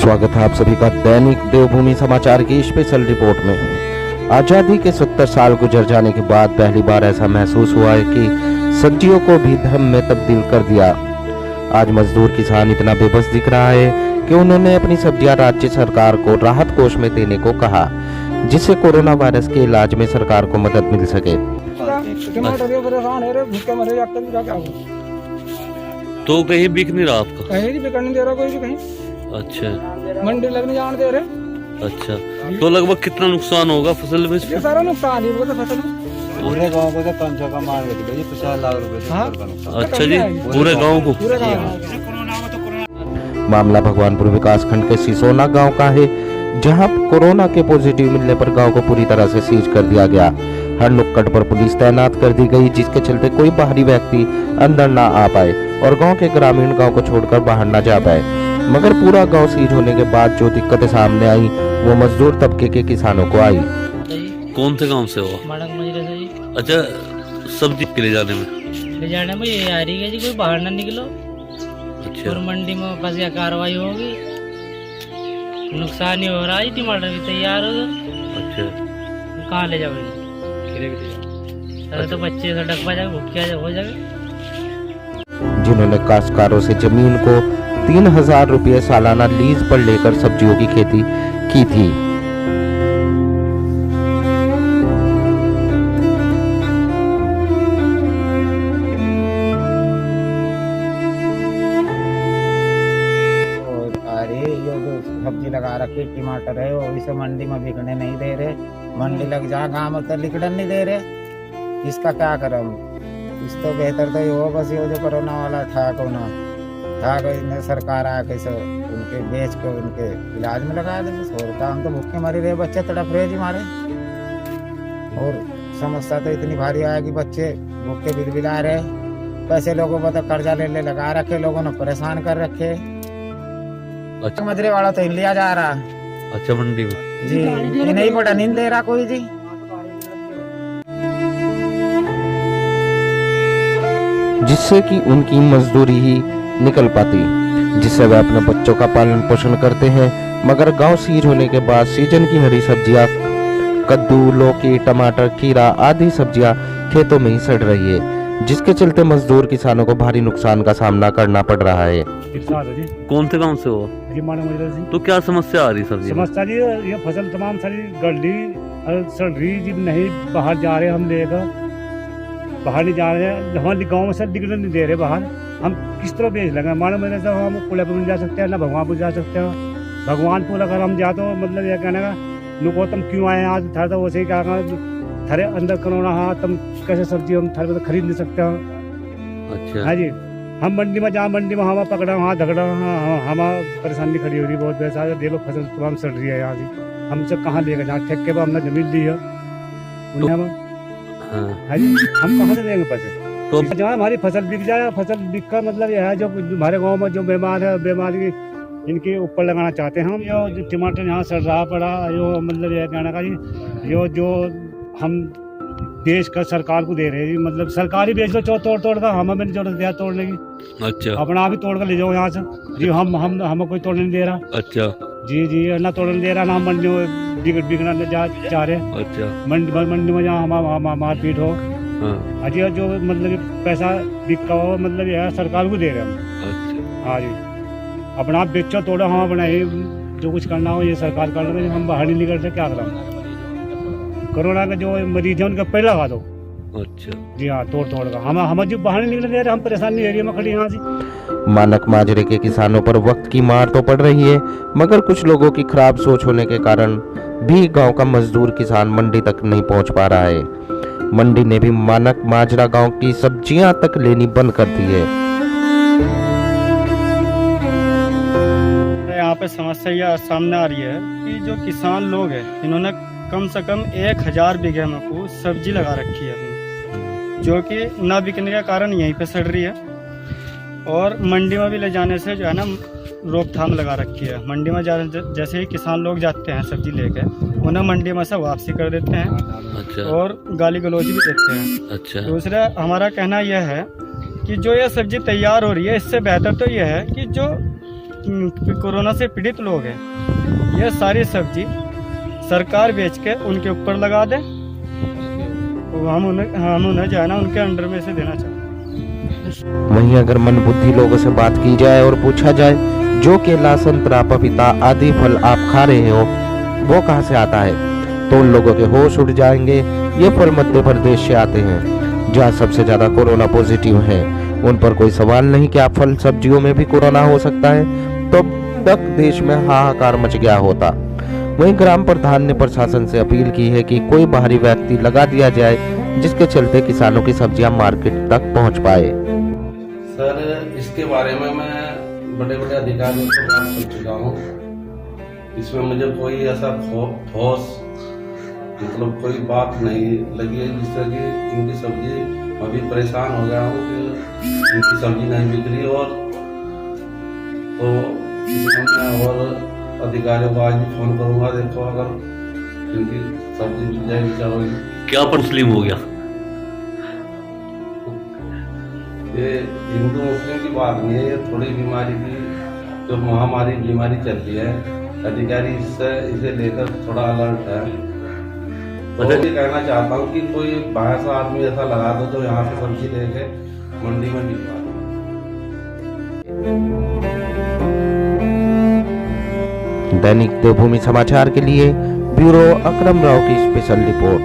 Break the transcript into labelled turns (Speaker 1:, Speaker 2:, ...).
Speaker 1: स्वागत है आप सभी का दैनिक देवभूमि समाचार की स्पेशल रिपोर्ट में। आजादी के 70 साल गुजर जाने के बाद पहली बार ऐसा महसूस हुआ है कि सब्जियों को भी धर्म में तब्दील कर दिया। आज मजदूर किसान इतना बेबस दिख रहा है कि उन्होंने अपनी सब्जियां राज्य सरकार को राहत कोष में देने को कहा, जिससे कोरोना वायरस के इलाज में सरकार को मदद मिल सके।
Speaker 2: तो कहीं बिक नहीं रहा आपका?
Speaker 3: कहीं भी बिकने दे रहा कोई भी कहीं।
Speaker 2: अच्छा,
Speaker 3: मंडी लगने जाने दे रहे।
Speaker 2: अच्छा, तो लगभग कितना नुकसान होगा फसल में?
Speaker 3: ये सारा नुकसान ही होगा फसल में।
Speaker 4: पूरे गांव को तो कम से कम मान के चलिए 50 लाख रुपए से
Speaker 3: हाँ?
Speaker 4: ऊपर का नुकसान।
Speaker 2: अच्छा जी, पूरे गांव को?
Speaker 3: पूरे गाँव।
Speaker 1: मामला भगवानपुर विकास खंड के सिसोना गांव का है, जहां कोरोना के पॉजिटिव मिलने पर गांव को पूरी तरह से सीज कर दिया गया। हर नुक्कड़ पर पुलिस तैनात कर दी गई, जिसके चलते कोई बाहरी व्यक्ति अंदर ना आ पाए और गांव के ग्रामीण गांव को छोड़कर बाहर ना जा पाए। मगर पूरा गांव सीज होने के बाद जो दिक्कतें सामने आई वो मजदूर तबके के किसानों को आई।
Speaker 2: कौन से गांव से हो?
Speaker 5: माड़क मजरे से जी।
Speaker 2: अच्छा, सब्जी के ले जाने में?
Speaker 5: ले जाने में ये आ रही है जी, कोई बाहर ना निकलो
Speaker 2: अच्छा,
Speaker 5: और मंडी में फंस गया, कार्रवाई होगी, नुकसान ही हो रहा है। टमाटर भी तैयार हो गए,
Speaker 2: अच्छा,
Speaker 5: कहाँ ले जाओगे? अरे तो बच्चे से डक जाएगा, भूखिया हो जाएगा।
Speaker 1: जिन्होंने काश्तकारों से जमीन को 3000 रुपये सालाना लीज पर लेकर सब्जियों की खेती की थी।
Speaker 4: अरे ये जो सब्जी लगा रखी टमाटर है वो इसे मंडी में बिकने नहीं दे रहे। मंडी लग जा गाँव में तो लिकड़न नहीं दे रहे। इसका क्या करें? इस तो बेहतर तो ये हो बस ये जो कोरोना वाला ठाक होना इन्हें सरकार आके से उनके बेच के उनके इलाज में लगा दे। बस और काम तो भूखे मरी रहे, बच्चे तड़प रहे जी मारे। और समस्या तो इतनी भारी है कि बच्चे भूखे बिलबिला रहे। पैसे लोगों को तो कर्जा ले लगा रखे, लोगों ने परेशान कर रखे।
Speaker 2: अच्छा,
Speaker 4: मजरे वाला तो लिया जा रहा
Speaker 2: अच्छा, मंडी में
Speaker 4: जी, ये नहीं पड़ा नींद दे रहा कोई जी।
Speaker 1: जिससे कि उनकी मजदूरी ही निकल पाती, जिससे वे अपने बच्चों का पालन पोषण करते हैं। मगर गांव सीज होने के बाद सीजन की हरी सब्जियां, कद्दू, लौकी, टमाटर, खीरा आदि सब्जियां खेतों में ही सड़ रही है, जिसके चलते मजदूर किसानों को भारी नुकसान का सामना करना पड़ रहा है।
Speaker 2: कौन से गांव से हो?
Speaker 3: जी माड़क मजरे से।
Speaker 2: तो क्या समस्या आ रही सब्जी में?
Speaker 3: समस्या जी ये फसल तमाम सारी गली सड़ रही जी, नहीं बाहर जा रहे हम लेकर, बाहर नहीं जा रहे हैं। हमारे गाँव में सर दिखने नहीं दे रहे बाहर। हम किस तरह बेच लेंगे? माड़क मजरे से हम पुलापुर नहीं जा सकते हैं, ना भगवानपुर जा सकते हैं। भगवानपुर अगर हम जाते हो मतलब ये कहने का नुको तुम क्यों आए आज था, तो वैसे ही क्या थारे अंदर कोरोना हाँ तुम कैसे सब्जी हम थारे तो खरीद नहीं सकते हैं।
Speaker 2: अच्छा,
Speaker 3: हाँ जी, हम मंडी में जहाँ मंडी में हवा पकड़ा वहाँ झगड़ा हमारा परेशानी खड़ी हो रही बहुत वैसा। देखो फसल तमाम सड़ रही है यहाँ से, हमसे कहाँ लेकर जहाँ ठेके पर हमने जमीन ली है हाँ जी, हम कहाँ से देंगे पैसे?
Speaker 2: तो
Speaker 3: जहाँ हमारी फसल बिक जाए, फसल बिक कर मतलब यह है जो हमारे गाँव में जो बीमार है बीमारी इनके ऊपर लगाना चाहते हैं हम। जो टमाटर यहाँ सड़ रहा पड़ा यो मतलब यह कहना का जी, यो जो हम देश का सरकार को दे रहे हैं मतलब सरकार ही बेच लो तोड़ कर, हमें नहीं जरूरत दिया तोड़ने की।
Speaker 2: अच्छा,
Speaker 3: अपना भी तोड़ कर ले जाओ यहाँ से जी। हम हमें कोई तोड़ने नहीं दे रहा।
Speaker 2: अच्छा,
Speaker 3: जी जी, ना तोड़ने दे रहा, ना हम मंडी में बिकना चाह रहे।
Speaker 2: अच्छा,
Speaker 3: मंडी में जहाँ हम मारपीट हो
Speaker 2: हाँ,
Speaker 3: अजी जो मतलब पैसा बिका हो मतलब यह सरकार को दे रहे हम।
Speaker 2: अच्छा,
Speaker 3: हाँ जी, अपना आप बेचो तोड़ो, हम अपना ही जो कुछ करना हो ये सरकार कर रहे, हम बाहर नहीं निकलते, क्या करें? कोरोना का जो मरीज है उनका पेड़ लगा दो।
Speaker 2: अच्छा,
Speaker 3: जी हाँ, तोड़ का हम जो बाहर नहीं निकलने दे रहे, हम परेशानी एरिया में खड़ी यहाँ से।
Speaker 1: मानक माजरे के किसानों पर वक्त की मार तो पड़ रही है, मगर कुछ लोगों की खराब सोच होने के कारण भी गांव का मजदूर किसान मंडी तक नहीं पहुंच पा रहा है। मंडी ने भी मानक माजरा गांव की सब्जियां तक लेनी बंद कर दी है।
Speaker 6: यहाँ पे समस्या यह सामने आ रही है कि जो किसान लोग हैं इन्होंने कम से कम 1000 बीघे में को सब्जी लगा रखी है अपनी, जो कि न बिकने का कारण यहीं पे सड़ रही है। और मंडी में भी ले जाने से जो है ना रोकथाम लगा रखी है। मंडी में जैसे ही किसान लोग जाते हैं सब्जी लेके, उन्हें मंडी में से वापसी कर देते हैं।
Speaker 2: अच्छा,
Speaker 6: और गाली गलौज भी देते हैं।
Speaker 2: अच्छा,
Speaker 6: दूसरा हमारा कहना यह है कि जो यह सब्जी तैयार हो रही है, इससे बेहतर तो यह है कि जो कोरोना से पीड़ित लोग हैं, ये सारी सब्जी सरकार बेच के उनके ऊपर लगा दे, हम उन्हें जो है ना उनके अंडर में से देना चाहते।
Speaker 1: वहीं अगर मन बुद्धि लोगों से बात की जाए और पूछा जाए जो केला संतरा पपीता आदि फल आप खा रहे हो वो कहाँ से आता है, तो उन लोगों के होश उड़ जाएंगे। ये फल मध्य प्रदेश से आते हैं जहाँ सबसे ज्यादा कोरोना पॉजिटिव है। उन पर कोई सवाल नहीं कि आप फल सब्जियों में भी कोरोना हो सकता है, तो अब तक देश में हाहाकार मच गया होता। वहीं ग्राम प्रधान ने प्रशासन से अपील की है कि कोई बाहरी व्यक्ति लगा दिया जाए जिसके चलते किसानों की सब्जियां मार्केट तक पहुंच पाए।
Speaker 7: सर, इसके बारे में मैं बड़े बड़े अधिकारियों से बात कर चुका हूँ। इसमें मुझे कोई ऐसा ठोस मतलब कोई बात नहीं लगी है जिससे कि इनकी सब्जी, मैं भी परेशान हो गया हूँ कि इनकी सब्जी नहीं बिक रही। और तो मैं और अधिकारियों को आज भी फोन करूंगा, देखो अगर इनकी सब्जी मिल जाएगी चारों।
Speaker 2: क्या मुस्लिम हो गया?
Speaker 7: ये हिंदू मुस्लिम की बात नहीं है, ये थोड़ी बीमारी की जो महामारी बीमारी चल रही है, अधिकारी इसे लेकर थोड़ा अलर्ट है। तो मैं भी कहना चाहता हूँ कि कोई बाहर से आदमी ऐसा लगा दो जो यहाँ से सब्जी लेके मंडी में बिकवा दे।
Speaker 1: दैनिक देवभूमि समाचार के लिए ब्यूरो अकरम राव की स्पेशल रिपोर्ट।